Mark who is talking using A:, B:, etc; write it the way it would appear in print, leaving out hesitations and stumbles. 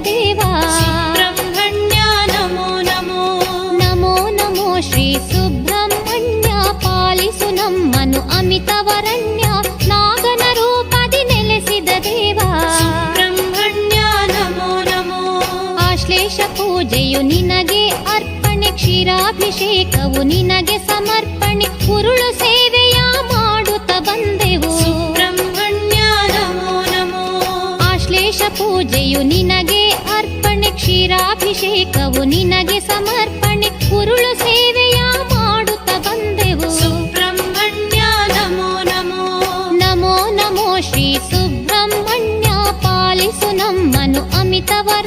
A: ದೇವಾ.
B: ಸುಬ್ರಹ್ಮಣ್ಯ ನಮೋ ನಮೋ.
A: ನಮೋ ನಮೋ ಶ್ರೀ ಸುಬ್ರಹ್ಮಣ್ಯ, ಪಾಲಿಸು ನಮ್ಮನು ಅಮಿತವರಣ್ಯ, ನಾಗನ ರೂಪದಿ ನೆಲೆಸಿದ ದೇವಾ.
B: ಸುಬ್ರಹ್ಮಣ್ಯ ನಮೋ ನಮೋ.
A: ಆಶ್ಲೇಷ ಪೂಜೆಯು ನಿನಗೆ ಅರ್ಪಣೆ, ಕ್ಷೀರಾಭಿಷೇಕವು ನಿನಗೆ ಸಮರ್ಪಣೆ, ಉರುಳು ಸೇವೆಯ ಮಾಡುತ್ತ ಬಂದೆವು.
B: ಸುಬ್ರಹ್ಮಣ್ಯ ನಮೋ ನಮೋ.
A: ಆಶ್ಲೇಷ ಪೂಜೆಯು ನಿನಗೆ ಅರ್ಪಣೆ, ಕ್ಷೀರಾಭಿಷೇಕವು ನಿನಗೆ ಸಮರ್ಪಣೆ, ಉರುಳು ಸೇವೆಯ ಮಾಡುತ್ತ ಬಂದೆವು.
B: ಸುಬ್ರಹ್ಮಣ್ಯ ನಮೋ ನಮೋ.
A: ನಮೋ ನಮೋ ಶ್ರೀ ಸುಬ್ರಹ್ಮಣ್ಯ, ಪಾಲಿಸು ನಮ್ಮನು ಅಮಿತವರ